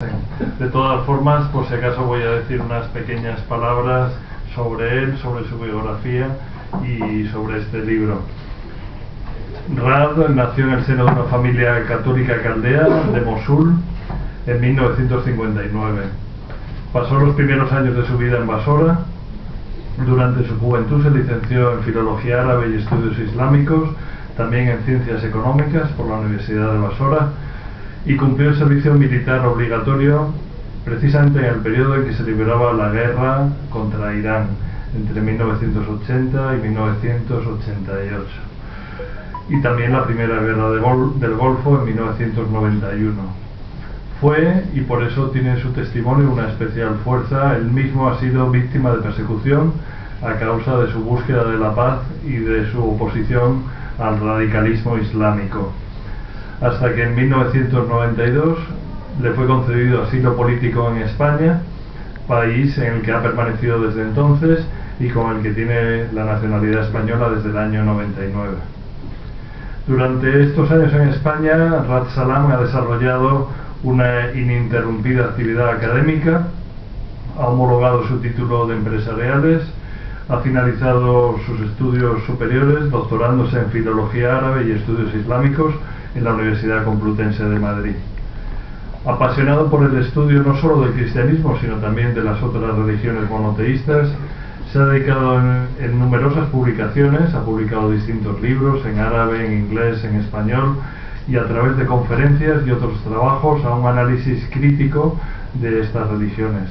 De todas formas, por si acaso voy a decir unas pequeñas palabras sobre él, sobre su biografía y sobre este libro. Rad nació en el seno de una familia católica caldea de Mosul en 1959. Pasó los primeros años de su vida en Basora. Durante su juventud se licenció en Filología Árabe y Estudios Islámicos, también en Ciencias Económicas por la Universidad de Basora, y cumplió el servicio militar obligatorio precisamente en el periodo en que se libraba la guerra contra Irán, entre 1980 y 1988, y también la Primera Guerra del Golfo en 1991. Fue, y por eso tiene su testimonio una especial fuerza, él mismo ha sido víctima de persecución a causa de su búsqueda de la paz y de su oposición al radicalismo islámico, hasta que en 1992 le fue concedido asilo político en España, país en el que ha permanecido desde entonces y con el que tiene la nacionalidad española desde el año 99. Durante estos años en España, Rad Salam ha desarrollado una ininterrumpida actividad académica, ha homologado su título de empresariales, ha finalizado sus estudios superiores doctorándose en Filología Árabe y Estudios Islámicos en la Universidad Complutense de Madrid. Apasionado por el estudio no solo del cristianismo, sino también de las otras religiones monoteístas, se ha dedicado en numerosas publicaciones, ha publicado distintos libros en árabe, en inglés, en español, y a través de conferencias y otros trabajos a un análisis crítico de estas religiones.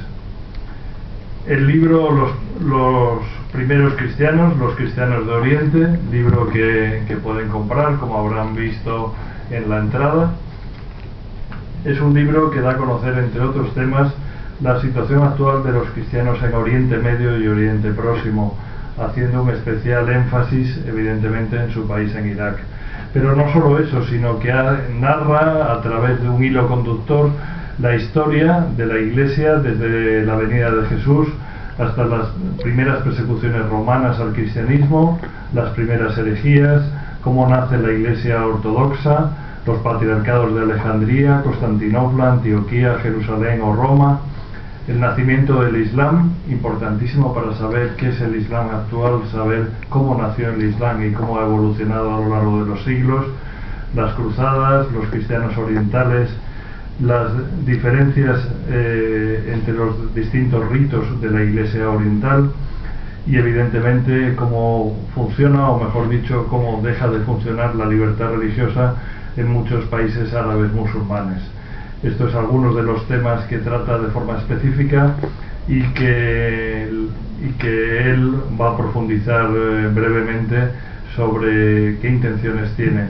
El libro Los primeros cristianos, los cristianos de Oriente, libro que pueden comprar, como habrán visto en la entrada, es un libro que da a conocer, entre otros temas, la situación actual de los cristianos en Oriente Medio y Oriente Próximo, haciendo un especial énfasis, evidentemente, en su país, en Irak. Pero no solo eso, sino que narra a través de un hilo conductor la historia de la Iglesia desde la venida de Jesús hasta las primeras persecuciones romanas al cristianismo, las primeras herejías, cómo nace la Iglesia ortodoxa, los patriarcados de Alejandría, Constantinopla, Antioquía, Jerusalén o Roma, el nacimiento del Islam, importantísimo para saber qué es el Islam actual, saber cómo nació el Islam y cómo ha evolucionado a lo largo de los siglos, las cruzadas, los cristianos orientales, las diferencias entre los distintos ritos de la Iglesia oriental y evidentemente cómo funciona, o mejor dicho, cómo deja de funcionar la libertad religiosa en muchos países árabes musulmanes. Estos son algunos de los temas que trata de forma específica y que él va a profundizar brevemente sobre qué intenciones tiene.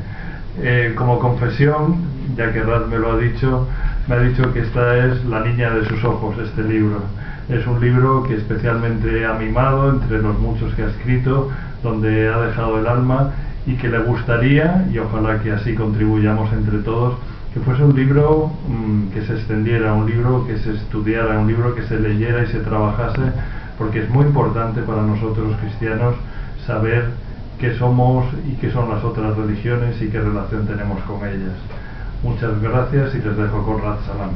Como confesión, ya que Rad me lo ha dicho, me ha dicho que esta es la niña de sus ojos, este libro. Es un libro que especialmente ha mimado entre los muchos que ha escrito, donde ha dejado el alma, y que le gustaría, y ojalá que así contribuyamos entre todos, que fuese un libro que se extendiera, un libro que se estudiara, un libro que se leyera y se trabajase, porque es muy importante para nosotros cristianos saber qué somos y qué son las otras religiones y qué relación tenemos con ellas. Muchas gracias y les dejo con Rad Salam.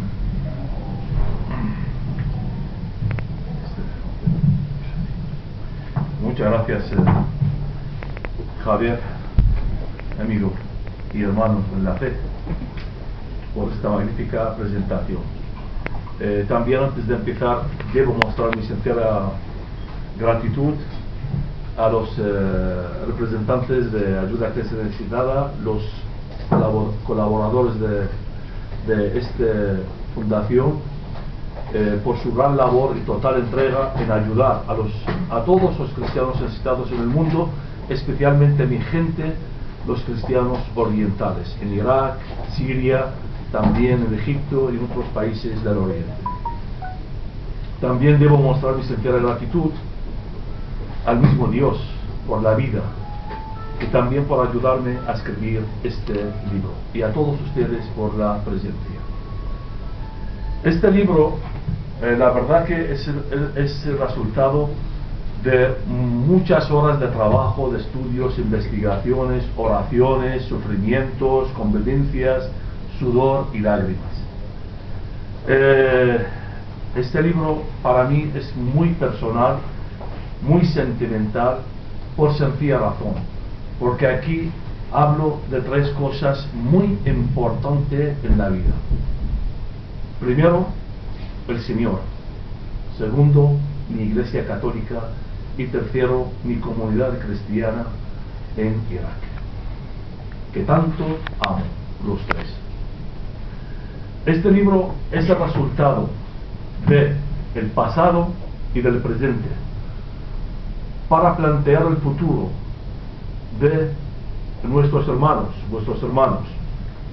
Muchas gracias, Javier, amigo y hermano en la fe, por esta magnífica presentación. También antes de empezar debo mostrar mi sincera gratitud a los representantes de Ayuda Crece Necesitada, los colaboradores de esta fundación, por su gran labor y total entrega en ayudar a todos los cristianos necesitados en el mundo, especialmente mi gente, los cristianos orientales, en Irak, Siria, también en Egipto y en otros países del Oriente. También debo mostrar mi sincera gratitud al mismo Dios por la vida y también por ayudarme a escribir este libro, y a todos ustedes por la presencia. Este libro, la verdad que es el resultado de muchas horas de trabajo, de estudios, investigaciones, oraciones, sufrimientos, convivencias, sudor y lágrimas. Este libro para mí es muy personal, muy sentimental, por sencilla razón, porque aquí hablo de tres cosas muy importantes en la vida. Primero, el Señor. Segundo, mi Iglesia Católica. Y tercero, mi comunidad cristiana en Irak, que tanto amo, los tres. Este libro es el resultado del pasado y del presente para plantear el futuro de nuestros hermanos, vuestros hermanos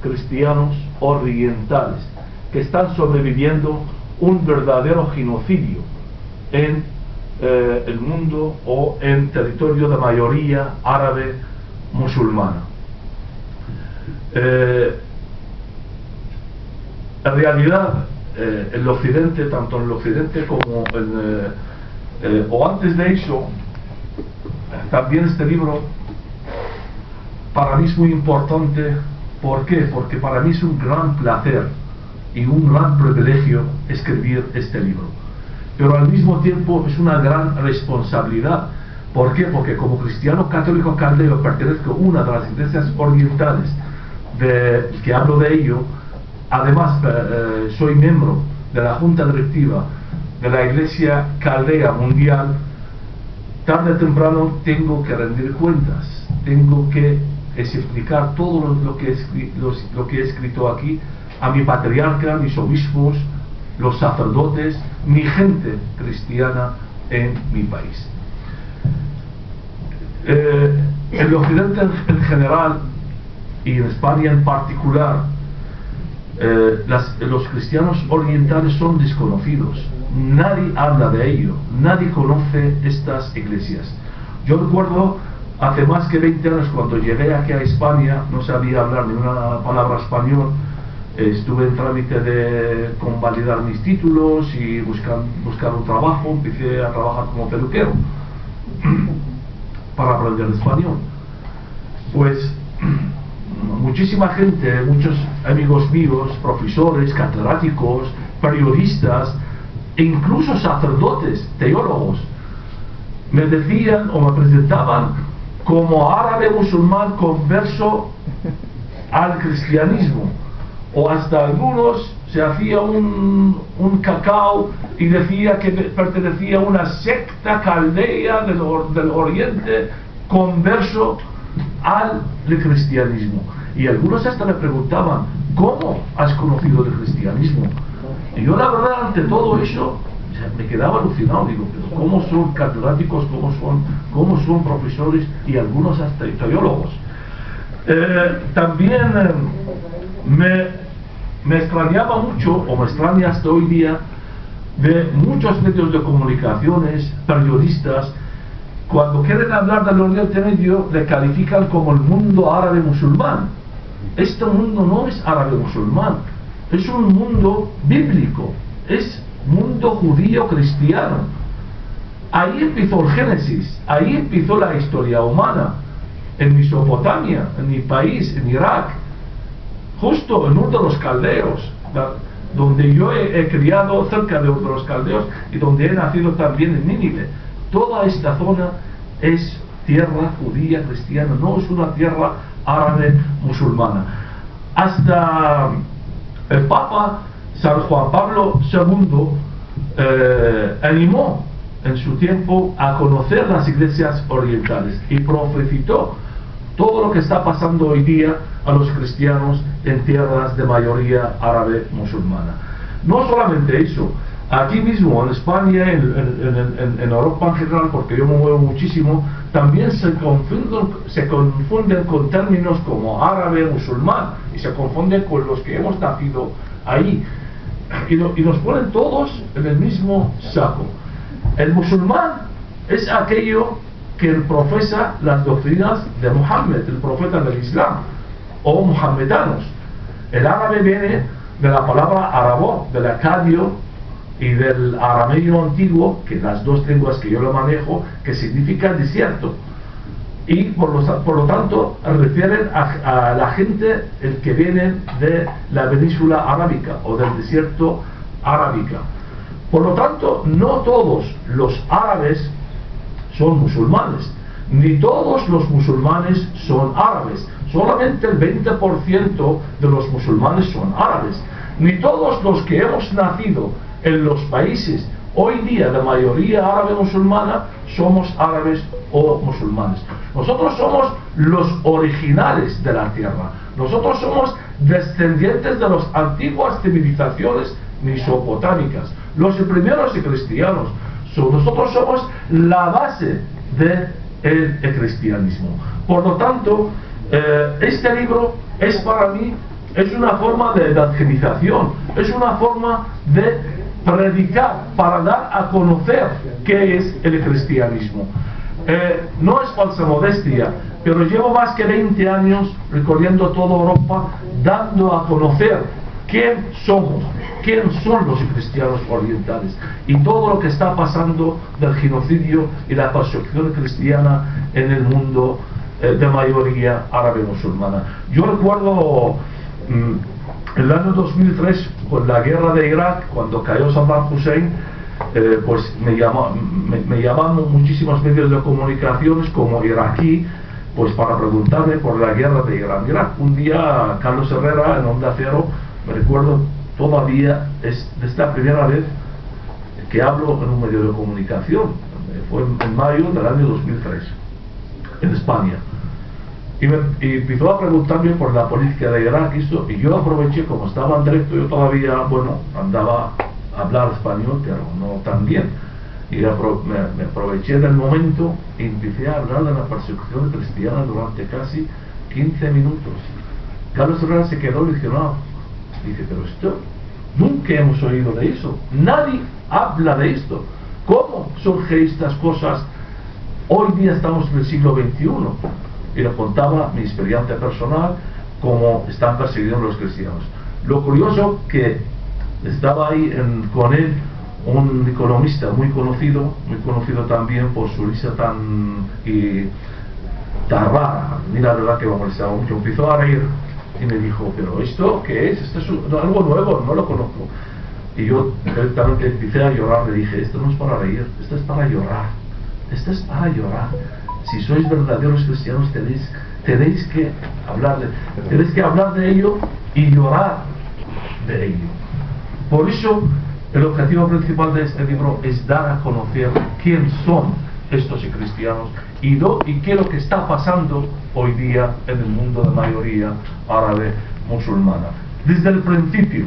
cristianos orientales que están sobreviviendo un verdadero genocidio en el mundo o en territorio de mayoría árabe musulmana. En realidad, el occidente, tanto en el occidente como o antes de eso, también este libro para mí es muy importante. ¿Por qué? Porque para mí es un gran placer y un gran privilegio escribir este libro, pero al mismo tiempo es una gran responsabilidad. ¿Por qué? Porque como cristiano católico caldeo pertenezco a una de las iglesias orientales que hablo de ello. Además soy miembro de la junta directiva de la Iglesia Caldea Mundial. Tarde o temprano tengo que rendir cuentas, tengo que explicar todo lo que he escrito aquí a mi patriarca, mis obispos, los sacerdotes, mi gente cristiana en mi país. En Occidente en general y en España en particular, los cristianos orientales son desconocidos. Nadie habla de ello, nadie conoce estas iglesias. Yo recuerdo hace más que 20 años cuando llegué aquí a España, no sabía hablar ni una palabra español. Estuve en trámite de convalidar mis títulos y buscar un trabajo. Empecé a trabajar como peluquero para aprender español. Pues muchísima gente, muchos amigos míos, profesores, catedráticos, periodistas e incluso sacerdotes, teólogos, me decían o me presentaban como árabe musulmán converso al cristianismo. O hasta algunos se hacía un cacao y decía que pertenecía a una secta caldea del oriente converso al cristianismo. Y algunos hasta me preguntaban: ¿cómo has conocido el cristianismo? Y yo la verdad, ante todo eso, me quedaba alucinado. Digo, pero ¿cómo son catedráticos, cómo son profesores y algunos hasta teólogos? También me extrañaba mucho, o me extraña hasta hoy día, de muchos medios de comunicaciones, periodistas, cuando quieren hablar del Oriente Medio, le califican como el mundo árabe musulmán. Este mundo no es árabe musulmán, es un mundo bíblico, es mundo judío cristiano. Ahí empezó el Génesis, ahí empezó la historia humana, en Mesopotamia, en mi país, en Irak, justo en uno de los caldeos, donde yo he criado cerca de los caldeos y donde he nacido también en Nínive. Toda esta zona es tierra judía cristiana, no es una tierra árabe musulmana. Hasta el Papa San Juan Pablo II animó en su tiempo a conocer las iglesias orientales y profetizó todo lo que está pasando hoy día a los cristianos en tierras de mayoría árabe musulmana. No solamente eso, aquí mismo en España, en Europa en general, porque yo me muevo muchísimo, también se confunden con términos como árabe, musulmán, y se confunden con los que hemos nacido ahí, y nos ponen todos en el mismo saco. El musulmán es aquello que profesa las doctrinas de Muhammad, el profeta del Islam, o muhammedanos. El árabe viene de la palabra arabo, del acadio y del arameo antiguo, que las dos lenguas que yo lo manejo, que significa desierto, y por lo tanto refieren a la gente el que viene de la península arábica o del desierto arábica. Por lo tanto, no todos los árabes son musulmanes, ni todos los musulmanes son árabes. Solamente el 20% de los musulmanes son árabes. Ni todos los que hemos nacido en los países hoy día de mayoría árabe musulmana somos árabes o musulmanes. Nosotros somos los originales de la tierra. Nosotros somos descendientes de las antiguas civilizaciones mesopotámicas, los primeros cristianos. Nosotros somos la base del cristianismo. Por lo tanto, este libro es para mí, es una forma de evangelización, es una forma de predicar para dar a conocer qué es el cristianismo. No es falsa modestia, pero llevo más que 20 años recorriendo toda Europa dando a conocer quién somos, quién son los cristianos orientales y todo lo que está pasando del genocidio y la persecución cristiana en el mundo de mayoría árabe musulmana. Yo recuerdo el año 2003, con la guerra de Irak, cuando cayó Saddam Hussein, pues me llamaban muchísimos medios de comunicaciones como iraquí, pues para preguntarme por la guerra de Irak. Un día Carlos Herrera en Onda Cero, me recuerdo todavía, es la primera vez que hablo en un medio de comunicación, fue en mayo del año 2003 en España, y empezó a preguntarme por la política de Irak y yo aproveché, como estaba en directo, yo todavía, andaba a hablar español, pero no tan bien, y me aproveché del momento y empecé a hablar de la persecución cristiana durante casi 15 minutos. Carlos Herrera se quedó y dije, no, pero esto, nunca hemos oído de eso, nadie habla de esto. ¿Cómo surgen estas cosas? Hoy día estamos en el siglo XXI. Y le contaba mi experiencia personal, cómo están persiguiendo los cristianos. Lo curioso que estaba ahí con él un economista muy conocido también por su risa tan rara. Mira, la verdad que me molestaba mucho. Empezó a reír y me dijo, pero ¿esto qué es? Esto es algo nuevo, no lo conozco. Y yo directamente empecé a llorar, le dije, esto no es para reír, esto es para llorar, esto es para llorar. Si sois verdaderos cristianos tenéis que hablar de ello y llorar de ello. Por eso el objetivo principal de este libro es dar a conocer quién son estos cristianos y qué es lo que está pasando hoy día en el mundo de mayoría árabe musulmana. Desde el principio.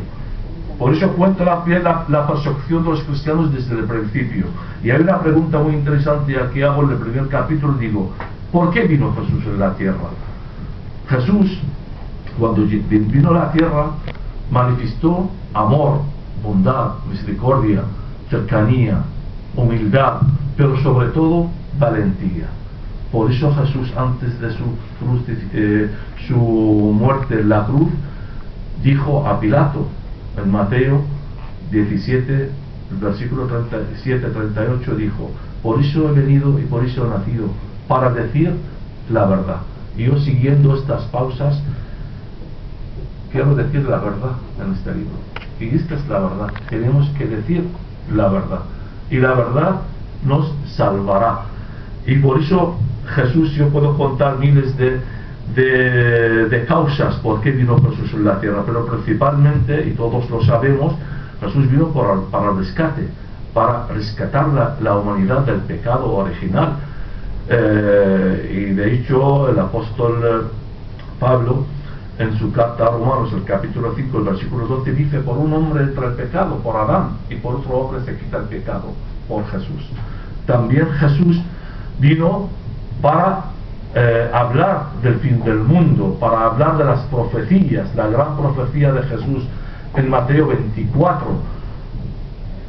Por eso cuento la persecución de los cristianos desde el principio. Y hay una pregunta muy interesante que hago en el primer capítulo, digo, ¿por qué vino Jesús en la tierra? Jesús, cuando vino a la tierra, manifestó amor, bondad, misericordia, cercanía, humildad, pero sobre todo valentía. Por eso Jesús, antes de su muerte en la cruz, dijo a Pilato, en Mateo 17, el versículo 37-38, dijo, por eso he venido y por eso he nacido, para decir la verdad. Y yo, siguiendo estas pausas, quiero decir la verdad en este libro. Y esta es la verdad. Tenemos que decir la verdad. Y la verdad nos salvará. Y por eso Jesús, yo puedo contar miles de causas por qué vino Jesús en la tierra, pero principalmente, y todos lo sabemos, Jesús vino para el rescate, para rescatar la humanidad del pecado original. Y de hecho el apóstol Pablo, en su carta a Romanos, el capítulo 5, el versículo 12, dice, por un hombre entra el pecado, por Adán, y por otro hombre se quita el pecado, por Jesús. También Jesús vino para hablar del fin del mundo, para hablar de las profecías, la gran profecía de Jesús en Mateo 24.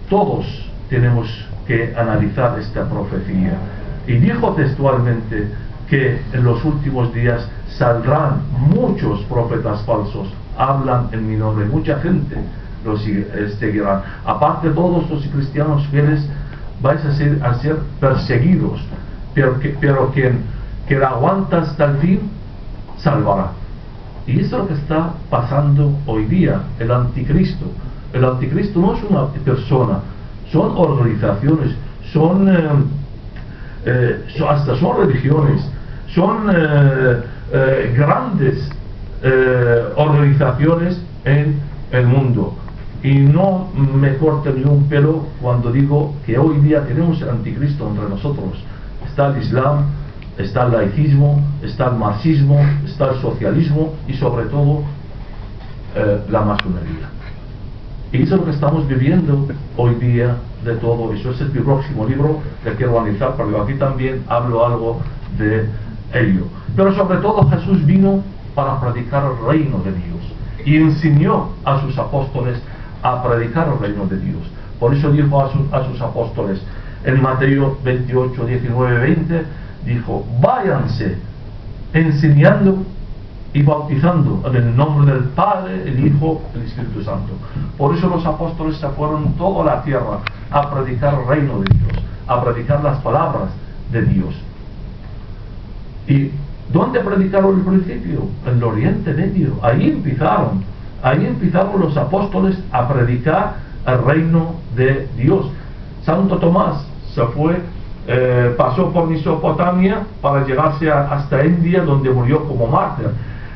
Todos tenemos que analizar esta profecía. Y dijo textualmente que en los últimos días saldrán muchos profetas falsos, hablan en mi nombre, mucha gente los seguirán. Aparte, todos los cristianos fieles vais a ser perseguidos, pero quien la aguanta hasta el fin salvará. Y eso es lo que está pasando hoy día. El anticristo El anticristo no es una persona, son organizaciones, hasta son religiones, son grandes organizaciones en el mundo. Y no me corta ni un pelo cuando digo que hoy día tenemos el anticristo entre nosotros. Está el Islam, está el laicismo, está el marxismo, está el socialismo y sobre todo la masonería. Y eso es lo que estamos viviendo hoy día de todo eso. Ese es mi próximo libro que quiero analizar, porque aquí también hablo algo de ello. Pero sobre todo Jesús vino para predicar el reino de Dios y enseñó a sus apóstoles a predicar el reino de Dios. Por eso dijo a sus apóstoles en Mateo 28, 19, 20, dijo: váyanse enseñando y bautizando en el nombre del Padre, el Hijo, el Espíritu Santo. Por eso los apóstoles se fueron toda la tierra a predicar el reino de Dios, a predicar las palabras de Dios. ¿Y dónde predicaron al principio? En el Oriente Medio. Ahí empezaron los apóstoles a predicar el reino de Dios. Santo Tomás se fue, pasó por Mesopotamia para llegarse hasta India, donde murió como mártir.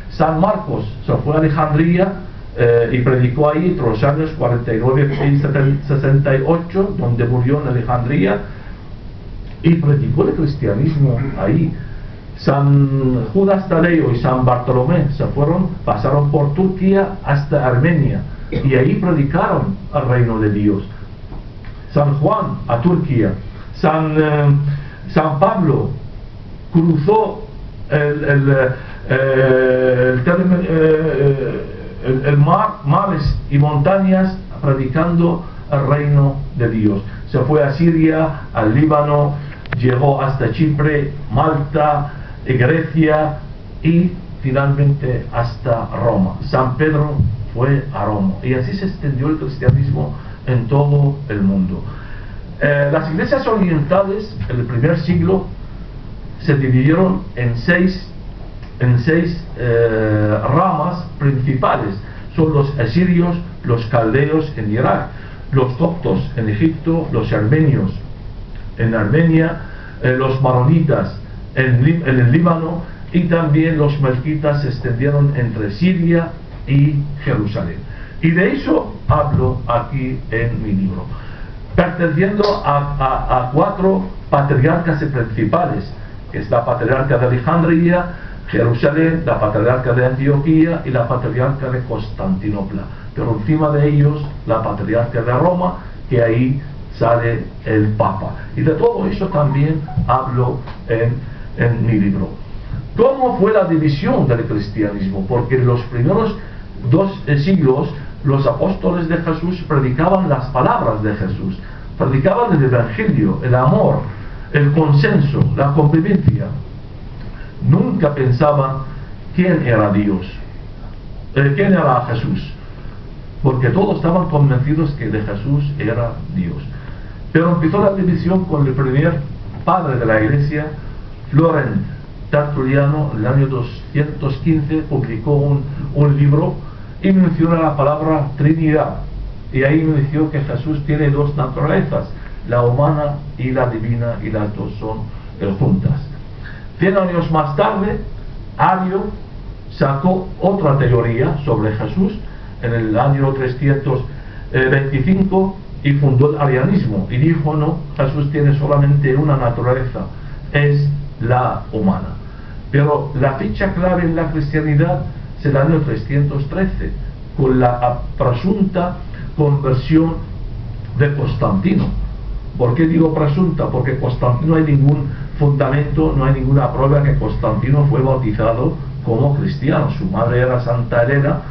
San Marcos se fue a Alejandría y predicó ahí entre los años 49 y 68, donde murió en Alejandría, y predicó el cristianismo ahí. San Judas Tadeo y San Bartolomé pasaron por Turquía hasta Armenia y ahí predicaron el reino de Dios. San Juan a Turquía. San Pablo cruzó mares y montañas predicando el reino de Dios. Se fue a Siria, al Líbano, llegó hasta Chipre, Malta, Grecia y finalmente hasta Roma. San Pedro fue a Roma y así se extendió el cristianismo en todo el mundo. Las iglesias orientales en el primer siglo se dividieron en seis ramas principales. Son los asirios, los caldeos en Irak, los coptos en Egipto, los armenios en Armenia, los maronitas en el Líbano, y también los melquitas se extendieron entre Siria y Jerusalén. Y de eso hablo aquí en mi libro, perteneciendo a 4 patriarcas principales, que es la patriarca de Alejandría, Jerusalén, la patriarca de Antioquía y la patriarca de Constantinopla. Pero encima de ellos la patriarca de Roma, que ahí sale el Papa. Y de todo eso también hablo en mi libro. ¿Cómo fue la división del cristianismo? Porque en los primeros 2 siglos los apóstoles de Jesús predicaban las palabras de Jesús, predicaban el evangelio, el amor, el consenso, la convivencia. Nunca pensaban quién era Dios, quién era Jesús, porque todos estaban convencidos que de Jesús era Dios. Pero empezó la división con el primer padre de la iglesia, Florent Tertuliano. En el año 215 publicó un libro y menciona la palabra Trinidad, y ahí mencionó que Jesús tiene 2 naturalezas, la humana y la divina, y las 2 son juntas. 100 años más tarde, Ario sacó otra teoría sobre Jesús en el año 325 y fundó el arianismo y dijo: no, Jesús tiene solamente una naturaleza, es la humana. Pero la fecha clave en la cristianidad es el año 313, con la presunta conversión de Constantino. ¿Por qué digo presunta? Porque Constantino no hay ningún fundamento, no hay ninguna prueba que Constantino fue bautizado como cristiano. Su madre era Santa Elena,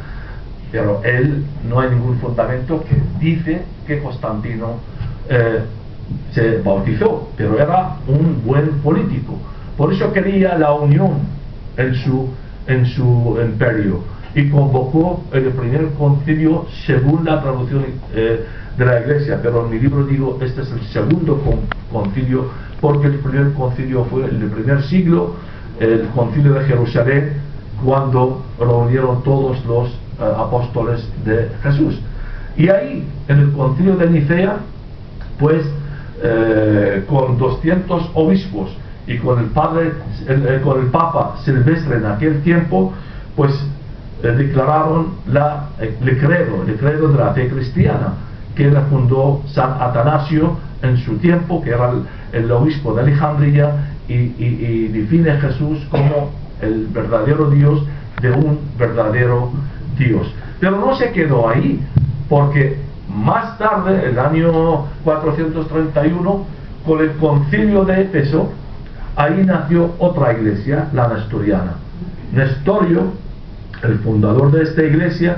pero él no hay ningún fundamento que dice que Constantino se bautizó, pero era un buen político. Por eso quería la unión en su imperio y convocó el primer concilio según la traducción de la iglesia, pero en mi libro digo este es el segundo concilio, porque el primer concilio fue en el primer siglo, el concilio de Jerusalén, cuando reunieron todos los apóstoles de Jesús. Y ahí, en el concilio de Nicea, pues con 200 obispos y con el Papa Silvestre en aquel tiempo, pues declararon el credo de la fe cristiana, que la fundó San Atanasio en su tiempo, que era el obispo de Alejandría, y define a Jesús como el verdadero Dios de un verdadero Dios. Pero no se quedó ahí, porque más tarde, el año 431, con el concilio de Éfeso, ahí nació otra iglesia, la nestoriana. Nestorio, el fundador de esta iglesia,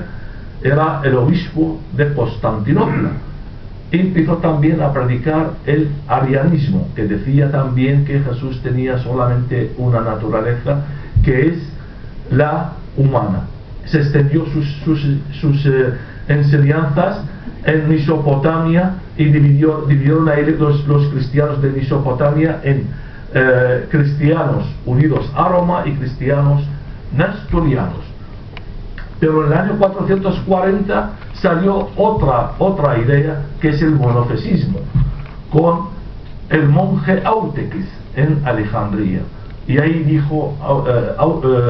era el obispo de Constantinopla. Empezó también a predicar el arianismo, que decía también que Jesús tenía solamente una naturaleza, que es la humana. Se extendió sus enseñanzas en Mesopotamia y dividieron ahí los cristianos de Mesopotamia en cristianos unidos a Roma y cristianos nestorianos. Pero en el año 440 salió otra idea, que es el monofesismo, con el monje Eutequis en Alejandría. Y ahí dijo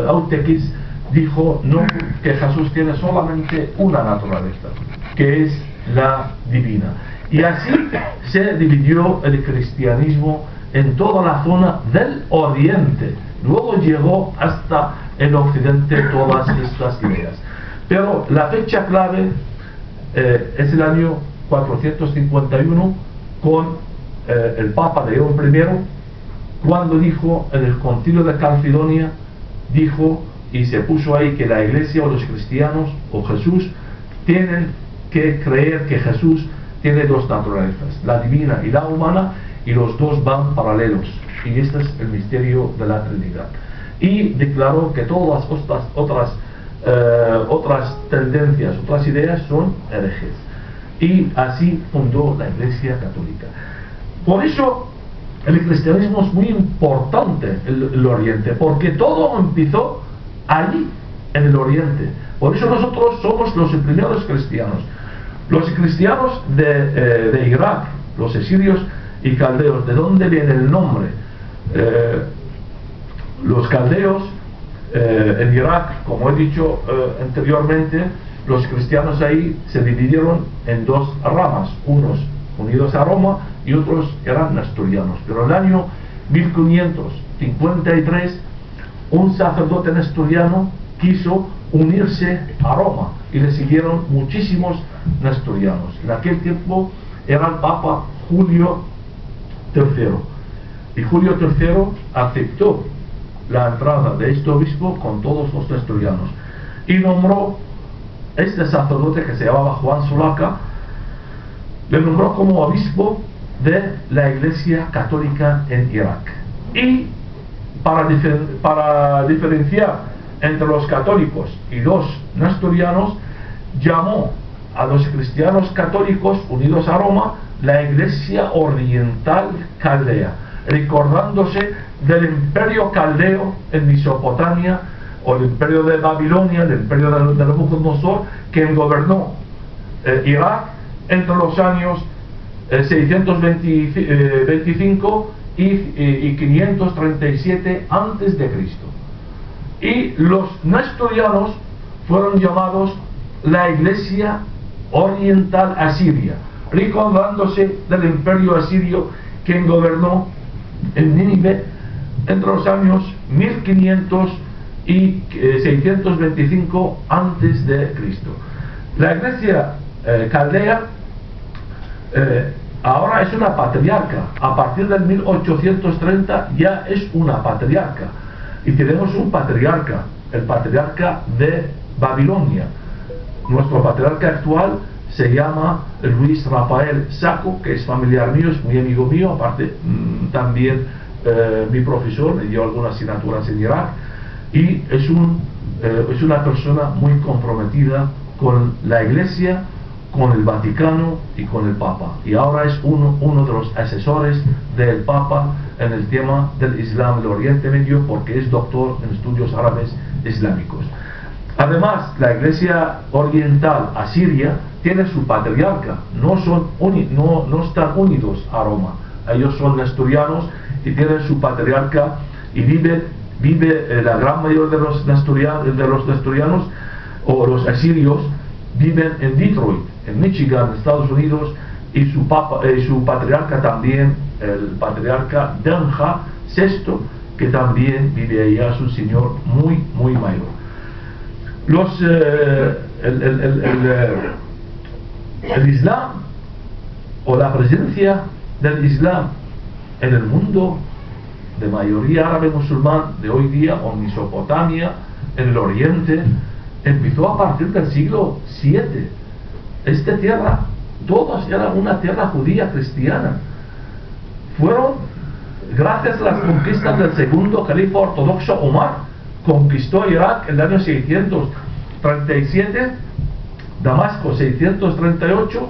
Eutequis, dijo no, que Jesús tiene solamente una naturaleza, que es la divina. Y así se dividió el cristianismo en toda la zona del Oriente. Luego llegó hasta el Occidente todas estas ideas. Pero la fecha clave es el año 451, con el Papa León I, cuando dijo en el concilio de Calcedonia, dijo y se puso ahí que la iglesia o los cristianos o Jesús tienen que creer que Jesús tiene dos naturalezas, la divina y la humana, y los dos van paralelos, y este es el misterio de la Trinidad. Y declaró que todas estas otras tendencias, otras ideas son herejes, y así fundó la Iglesia Católica. Por eso el cristianismo es muy importante en el Oriente, porque todo empezó allí, en el Oriente. Por eso nosotros somos los primeros cristianos. Los cristianos de Irak, los asirios y caldeos, ¿de dónde viene el nombre? Los caldeos en Irak, como he dicho anteriormente, los cristianos ahí se dividieron en dos ramas, unos unidos a Roma y otros eran nestorianos. Pero en el año 1553 un sacerdote nestoriano quiso unirse a Roma y le siguieron muchísimos nestorianos. En aquel tiempo era el Papa Julio III, y Julio III aceptó la entrada de este obispo con todos los nestorianos y nombró este sacerdote, que se llamaba Juan Solaca, le nombró como obispo de la Iglesia Católica en Irak. Y para diferenciar entre los católicos y los nestorianos, llamó a los cristianos católicos unidos a Roma la Iglesia Oriental Caldea, recordándose del imperio caldeo en Mesopotamia, o el imperio de Babilonia, el imperio de Nabucodonosor, que gobernó Irak entre los años 625 y 537 antes de Cristo. Y los nestorianos fueron llamados la Iglesia Oriental Asiria, recordándose del imperio asirio que gobernó en Nínive entre los años 1500 y 625 antes de Cristo. La Iglesia Caldea ahora es una patriarca. A partir del 1830 ya es una patriarca, y tenemos un patriarca, el patriarca de Babilonia. Nuestro patriarca actual se llama Luis Rafael Sacco, que es familiar mío, es muy amigo mío, aparte también mi profesor, me dio algunas asignaturas en Irak, y es una persona muy comprometida con la Iglesia, con el Vaticano y con el Papa, y ahora es uno de los asesores del Papa en el tema del Islam del Oriente Medio, porque es doctor en estudios árabes islámicos. Además, la Iglesia Oriental Asiria tienen su patriarca, no están unidos a Roma. Ellos son nestorianos y tienen su patriarca, y vive la gran mayoría de los nestorianos o los asirios viven en Detroit, en Michigan, Estados Unidos, y su patriarca también, el patriarca Danja VI, que también vive allá, es un señor muy mayor. El Islam, o la presencia del Islam en el mundo de mayoría árabe musulmán de hoy día, o en Mesopotamia, en el Oriente, empezó a partir del siglo VII. Esta tierra, todos eran una tierra judía cristiana. Fueron, gracias a las conquistas del segundo califa ortodoxo Omar, conquistó Irak en el año 637, Damasco 638,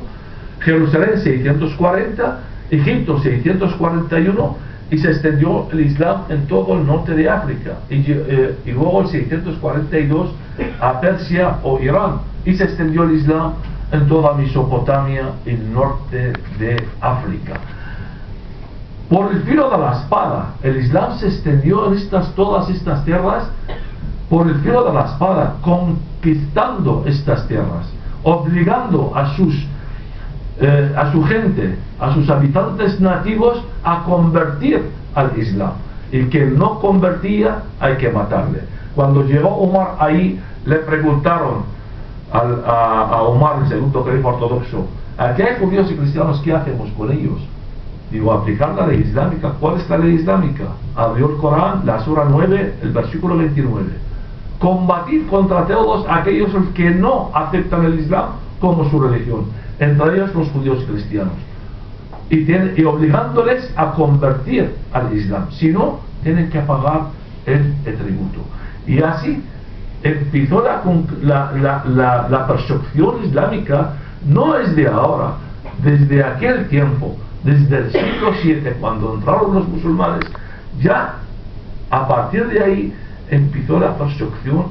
Jerusalén 640, Egipto 641, y se extendió el Islam en todo el norte de África, y luego en 642 a Persia o Irán, y se extendió el Islam en toda Mesopotamia y el norte de África. Por el filo de la espada, el Islam se extendió en todas estas tierras, por el filo de la espada, conquistando estas tierras, obligando a su gente, a sus habitantes nativos, a convertir al Islam. Y quien no convertía, hay que matarle. Cuando llegó Omar ahí, le preguntaron a Omar, el segundo califa ortodoxo: aquí hay judíos y cristianos, ¿qué hacemos con ellos? Digo, aplicar la ley islámica. ¿Cuál es la ley islámica? Abrió el Corán, la sura 9, el versículo 29. Combatir contra todos aquellos que no aceptan el Islam como su religión, entre ellos los judíos y cristianos, y obligándoles a convertir al Islam. Si no, tienen que pagar el tributo. Y así empezó la persecución islámica. No es de ahora, desde aquel tiempo, desde el siglo VII, cuando entraron los musulmanes, ya a partir de ahí empezó la persecución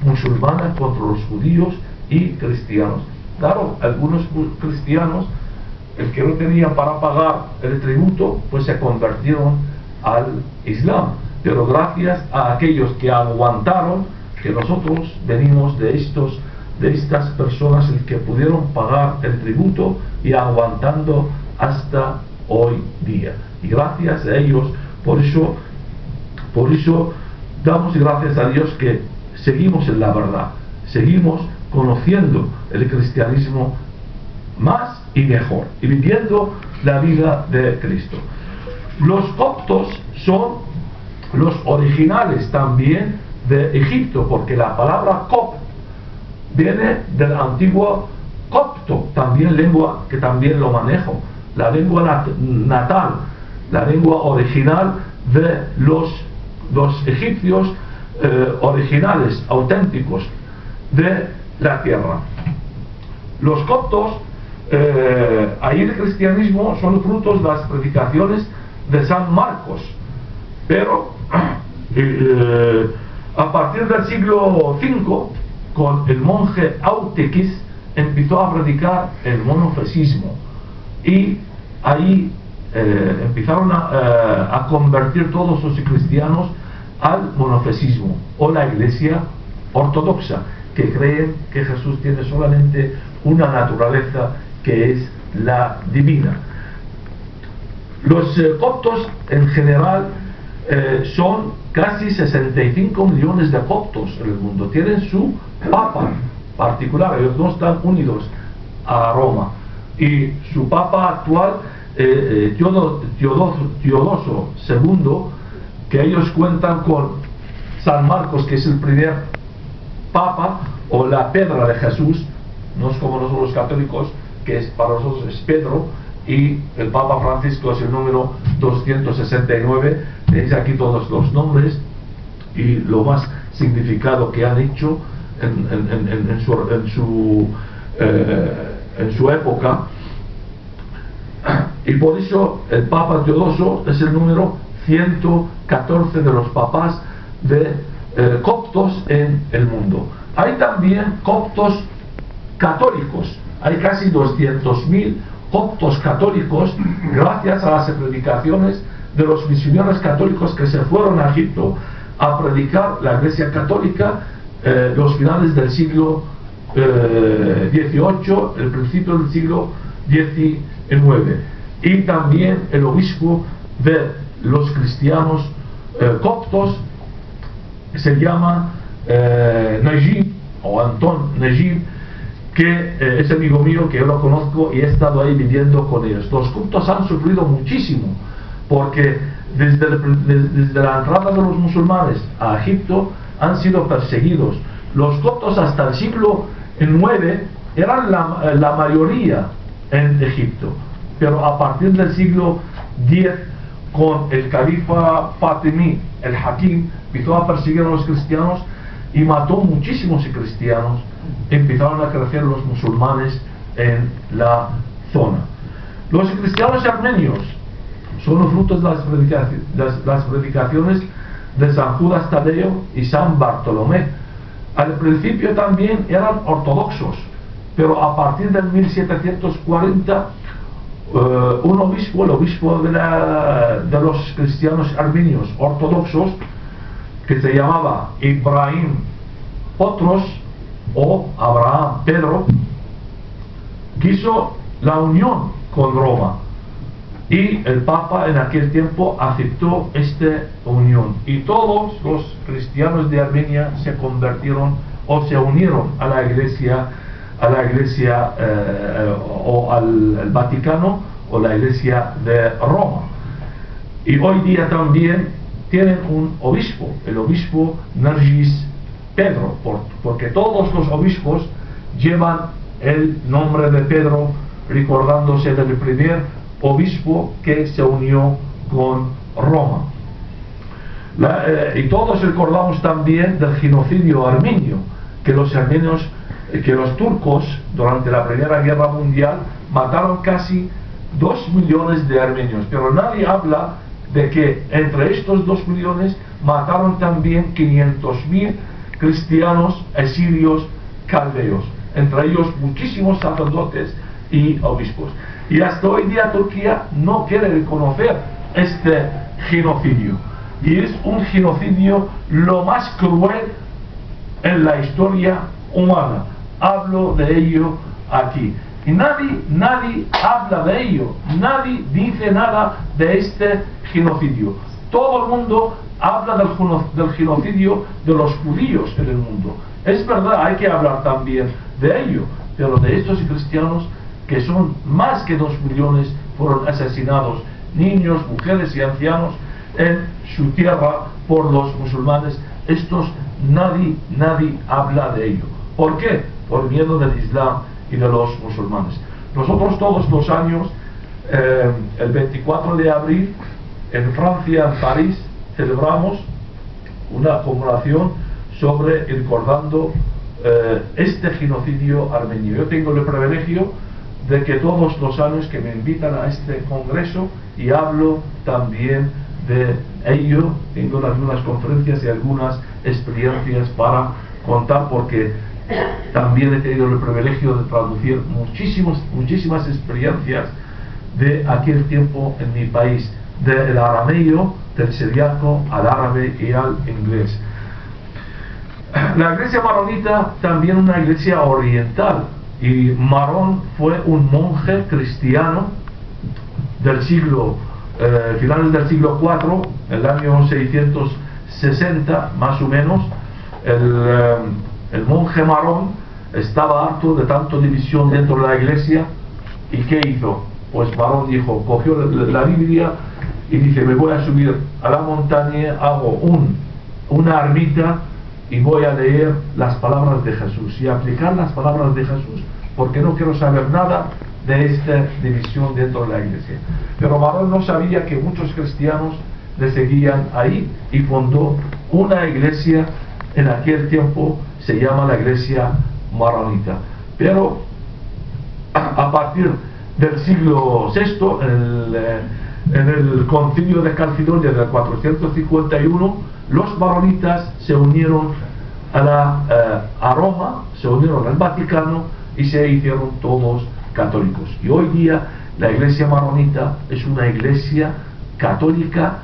musulmana contra los judíos y cristianos. Claro, algunos cristianos, el que no tenían para pagar el tributo, pues se convirtieron al Islam. Pero gracias a aquellos que aguantaron, que nosotros venimos de estas personas, el que pudieron pagar el tributo y aguantando hasta hoy día. Y gracias a ellos, por eso damos gracias a Dios que seguimos en la verdad, seguimos conociendo el cristianismo más y mejor, y viviendo la vida de Cristo. Los coptos son los originales también de Egipto, porque la palabra cop viene del antiguo copto, también lengua que también lo manejo, la lengua natal, la lengua original de los egipcios originales, auténticos de la tierra. Los coptos, ahí el cristianismo son frutos de las predicaciones de San Marcos, pero a partir del siglo V, con el monje Autequis, empezó a predicar el monofesismo, y ahí empezaron a convertir todos los cristianos al monofesismo, o la iglesia ortodoxa, que creen que Jesús tiene solamente una naturaleza, que es la divina. Los coptos en general son casi 65 millones de coptos en el mundo. Tienen su papa particular, ellos no están unidos a Roma, y su papa actual, Teodoso II, que ellos cuentan con San Marcos, que es el primer papa, o la piedra de Jesús. No es como nosotros los católicos, que para nosotros es Pedro, y el Papa Francisco es el número 269. Tenéis aquí todos los nombres y lo más significado que han hecho en su época, y por eso el Papa Teodoso es el número 114 de los papas de coptos en el mundo. Hay también coptos católicos, hay casi 200.000 coptos católicos gracias a las predicaciones de los misioneros católicos que se fueron a Egipto a predicar la Iglesia católica los finales del siglo XVIII, el principio del siglo XIX, y también el obispo de los cristianos coptos se llama Najib o Anton Najib, que es amigo mío, que yo lo conozco y he estado ahí viviendo con ellos. Los coptos han sufrido muchísimo porque desde la entrada de los musulmanes a Egipto han sido perseguidos. Los coptos hasta el siglo IX eran la mayoría en Egipto, pero a partir del siglo X, con el califa Fatimí, el Hakim, empezó a perseguir a los cristianos y mató muchísimos cristianos. Empezaron a crecer los musulmanes en la zona. Los cristianos armenios son los frutos de las predicaciones de San Judas Tadeo y San Bartolomé. Al principio también eran ortodoxos, pero a partir del 1740 un obispo, el obispo de los cristianos armenios ortodoxos, que se llamaba Ibrahim Potros o Abraham Pedro, quiso la unión con Roma, y el Papa en aquel tiempo aceptó esta unión, y todos los cristianos de Armenia se convirtieron o se unieron a la Iglesia o al Vaticano o la Iglesia de Roma. Y hoy día también tienen un obispo, el obispo Nargis Pedro, porque todos los obispos llevan el nombre de Pedro, recordándose del primer obispo que se unió con Roma. Y todos recordamos también del genocidio armenio, que los turcos durante la Primera Guerra Mundial mataron casi 2 millones de armenios, pero nadie habla de que entre estos 2 millones mataron también 500.000 cristianos asirios caldeos, entre ellos muchísimos sacerdotes y obispos. Y hasta hoy día Turquía no quiere reconocer este genocidio, y es un genocidio lo más cruel en la historia humana. Hablo de ello aquí, y nadie habla de ello, nadie dice nada de este genocidio. Todo el mundo habla del genocidio de los judíos en el mundo. Es verdad, hay que hablar también de ello, pero de estos cristianos, que son más que 2 millones, fueron asesinados, niños, mujeres y ancianos, en su tierra por los musulmanes. Estos nadie habla de ello. ¿Por qué? Por miedo del Islam y de los musulmanes. Nosotros todos los años, el 24 de abril, en Francia, en París, celebramos una conmemoración sobre recordando este genocidio armenio. Yo tengo el privilegio de que todos los años que me invitan a este congreso, y hablo también de ello, tengo algunas conferencias y algunas experiencias para contar, porque también he tenido el privilegio de traducir muchísimas experiencias de aquel tiempo en mi país, del arameo, del siriaco al árabe y al inglés. La iglesia maronita también una iglesia oriental, y Marón fue un monje cristiano del finales del siglo IV, el año 660 más o menos. El monje Marón estaba harto de tanta división dentro de la iglesia, y ¿qué hizo? Pues Marón cogió la Biblia y dice: me voy a subir a la montaña, hago una ermita y voy a leer las palabras de Jesús y aplicar las palabras de Jesús, porque no quiero saber nada de esta división dentro de la iglesia. Pero Marón no sabía que muchos cristianos le seguían ahí, y fundó una iglesia en aquel tiempo, se llama la iglesia maronita. Pero a partir del siglo VI, en el concilio de Calcedonia del 451, los maronitas se unieron a Roma, se unieron al Vaticano, y se hicieron todos católicos. Y hoy día la iglesia maronita es una iglesia católica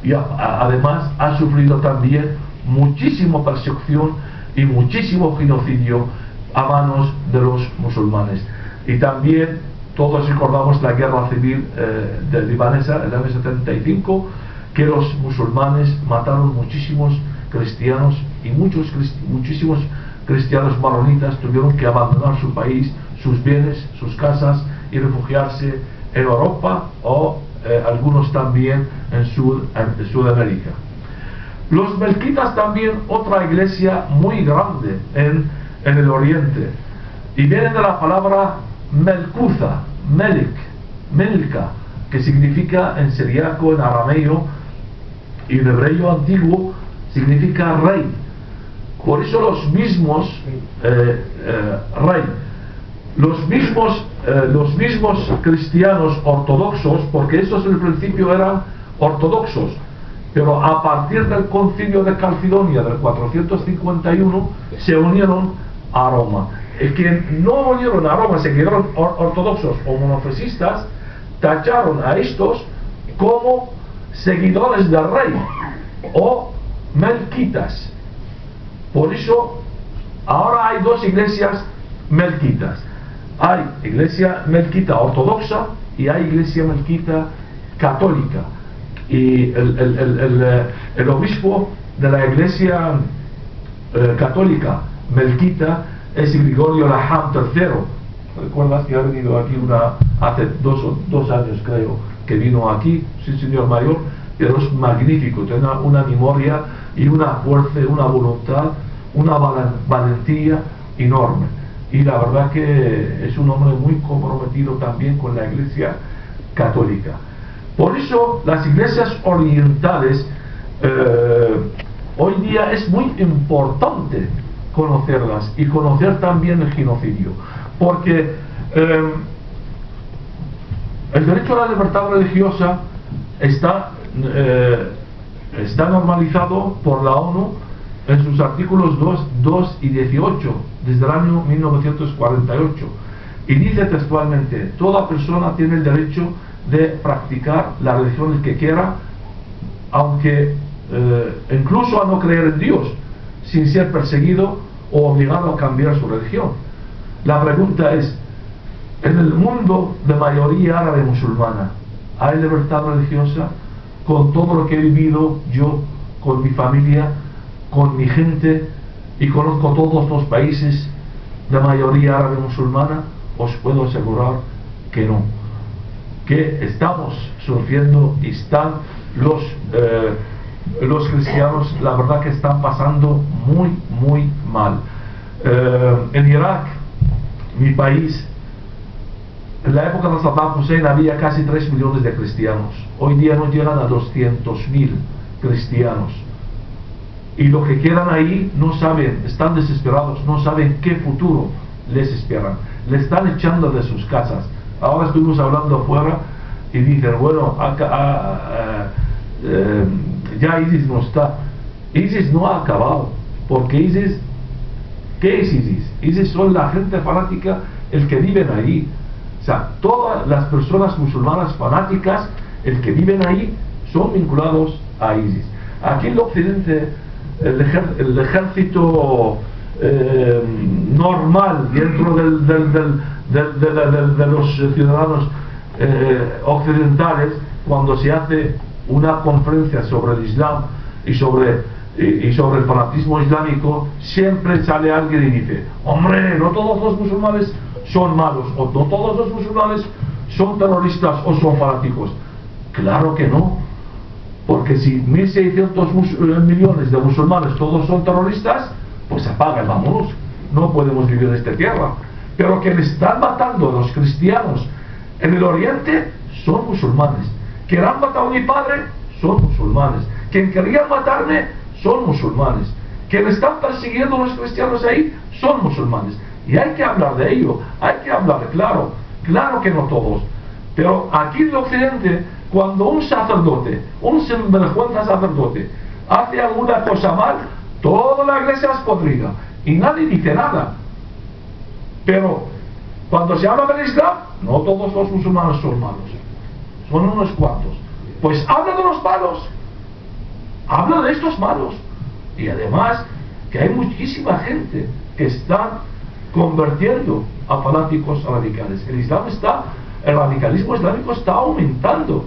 y además ha sufrido también muchísima persecución y muchísimo genocidio a manos de los musulmanes. Y también todos recordamos la guerra civil libanesa, el año 75, que los musulmanes mataron muchísimos cristianos y muchísimos cristianos maronitas tuvieron que abandonar su país, sus bienes, sus casas y refugiarse en Europa o algunos también en Sudamérica. Los melquitas también, otra iglesia muy grande en el oriente, y viene de la palabra melcuza, melca, que significa en siriaco, en arameo y en hebreo antiguo significa rey. Por eso los mismos los mismos cristianos ortodoxos, porque estos en el principio eran ortodoxos, pero a partir del concilio de Calcedonia del 451 se unieron a Roma. El que no unieron a Roma, se quedaron ortodoxos o monofisistas, tacharon a estos como seguidores del rey o melquitas. Por eso ahora hay dos iglesias melquitas. Hay iglesia melquita ortodoxa y hay iglesia melquita católica. Y el obispo de la iglesia católica melquita es Gregorio Laham III. ¿Recuerdas que ha venido aquí hace dos años creo que vino aquí? Sí, señor mayor, pero es magnífico, tiene una memoria y una fuerza, una voluntad, una valentía enorme. Y la verdad que es un hombre muy comprometido también con la iglesia católica. Por eso las iglesias orientales hoy día es muy importante conocerlas y conocer también el genocidio, porque el derecho a la libertad religiosa está normalizado por la ONU en sus artículos 2 y 18 desde el año 1948, y dice textualmente: toda persona tiene el derecho de practicar la religión que quiera, aunque incluso a no creer en Dios, sin ser perseguido o obligado a cambiar su religión. La pregunta es: en el mundo de mayoría árabe musulmana, ¿hay libertad religiosa? Con todo lo que he vivido yo, con mi familia, con mi gente, y conozco todos los países de mayoría árabe musulmana, os puedo asegurar que no, que estamos sufriendo y están los cristianos, la verdad que están pasando muy mal. En Irak, mi país, en la época de Saddam Hussein había casi 3 millones de cristianos. Hoy día no llegan a 200.000 cristianos. Y los que quedan ahí no saben, están desesperados, no saben qué futuro les esperan. Le están echando de sus casas. Ahora estuvimos hablando afuera y dicen: bueno, ya ISIS no está. ISIS no ha acabado, porque ISIS, ¿qué es ISIS? ISIS son la gente fanática, el que viven ahí. O sea, todas las personas musulmanas fanáticas, el que viven ahí, son vinculados a ISIS. Aquí en el occidente, el ejército normal dentro de los ciudadanos occidentales, cuando se hace una conferencia sobre el Islam y sobre el fanatismo islámico, siempre sale alguien y dice: hombre, no todos los musulmanes son malos, o no todos los musulmanes son terroristas o son fanáticos. Claro que no, porque si 1.600 millones de musulmanes todos son terroristas, pues apaga y vámonos, no podemos vivir en esta tierra. Pero que le están matando a los cristianos en el oriente son musulmanes. Que han matado a mi padre son musulmanes. Que querían matarme son musulmanes. Que le están persiguiendo a los cristianos ahí son musulmanes. Y hay que hablar de ello, hay que hablar claro que no todos. Pero aquí en el occidente, cuando un sacerdote, un sinvergüenza sacerdote, hace alguna cosa mal, toda la iglesia es podrida y nadie dice nada. Pero cuando se habla del Islam, no todos los musulmanes son malos, son unos cuantos. Pues habla de los malos, habla de estos malos. Y además que hay muchísima gente que está convirtiendo a fanáticos radicales. El radicalismo islámico está aumentando,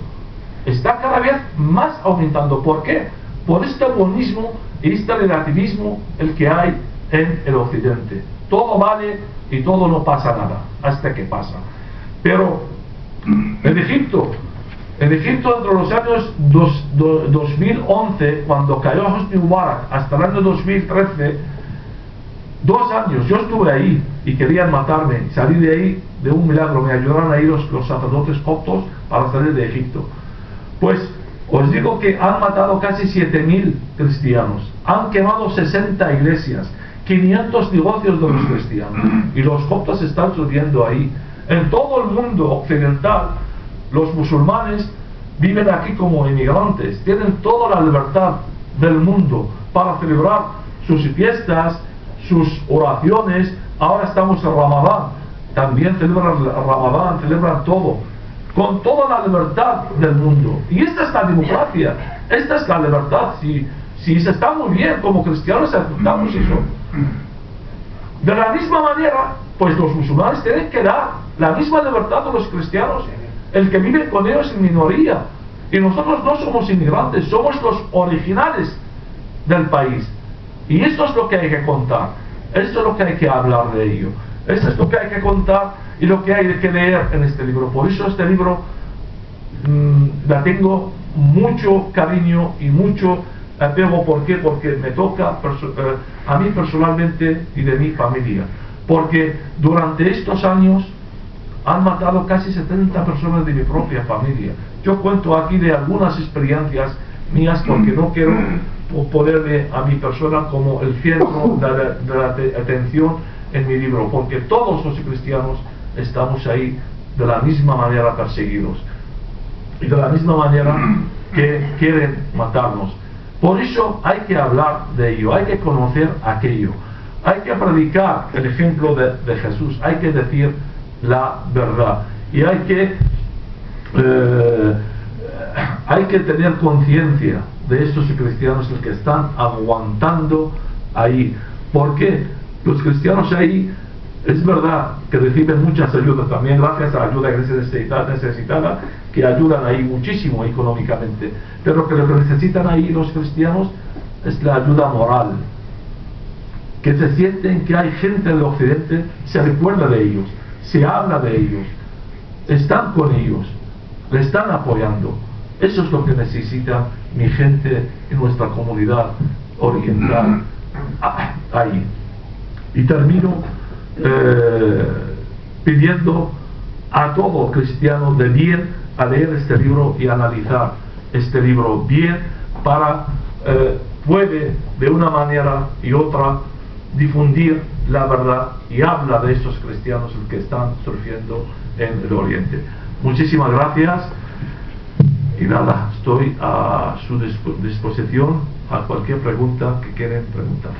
está cada vez más aumentando. ¿Por qué? Por este buenismo y este relativismo el que hay en el occidente. Todo vale y todo no pasa nada, hasta que pasa. Pero en Egipto entre los años 2011, cuando cayó Hosni Mubarak, hasta el año 2013, 2 años, yo estuve ahí y querían matarme. Salí de ahí de un milagro, me ayudaron ahí los sacerdotes coptos para salir de Egipto. Pues os digo que han matado casi 7.000 cristianos, han quemado 60 iglesias, 500 negocios de los cristianos, y los coptos están subiendo ahí. En todo el mundo occidental, los musulmanes viven aquí como inmigrantes, tienen toda la libertad del mundo para celebrar sus fiestas, sus oraciones. Ahora estamos en Ramadán, también celebran Ramadán, celebran todo, con toda la libertad del mundo. Y esta es la democracia, esta es la libertad. Si se está muy bien como cristianos, aceptamos eso. De la misma manera, pues los musulmanes tienen que dar la misma libertad a los cristianos. El que vive con ellos es minoría. Y nosotros no somos inmigrantes, somos los originales del país. Y esto es lo que hay que contar, esto es lo que hay que hablar de ello, esto es lo que hay que contar y lo que hay que leer en este libro. Por eso este libro la tengo mucho cariño y mucho apego. ¿Por qué? Porque me toca a mí personalmente y de mi familia. Porque durante estos años han matado casi 70 personas de mi propia familia. Yo cuento aquí de algunas experiencias mías porque no quiero ponerme a mi persona como el centro de la atención en mi libro, porque todos los cristianos estamos ahí de la misma manera perseguidos y de la misma manera que quieren matarnos. Por eso hay que hablar de ello, hay que conocer aquello, hay que predicar el ejemplo de Jesús, hay que decir la verdad y hay que tener conciencia de estos cristianos que están aguantando ahí. Porque los cristianos ahí, es verdad que reciben muchas ayudas también, gracias a la ayuda que necesitada, que ayudan ahí muchísimo económicamente, pero que lo que necesitan ahí los cristianos es la ayuda moral, que se sienten que hay gente del occidente, se recuerda de ellos, se habla de ellos, están con ellos, le están apoyando. Eso es lo que necesita mi gente en nuestra comunidad oriental ahí. Y termino pidiendo a todo cristiano de bien a leer este libro y analizar este libro bien para puede de una manera y otra difundir la verdad y habla de estos cristianos que están surgiendo en el Oriente. Muchísimas gracias y nada, estoy a su disposición a cualquier pregunta que quieran preguntar.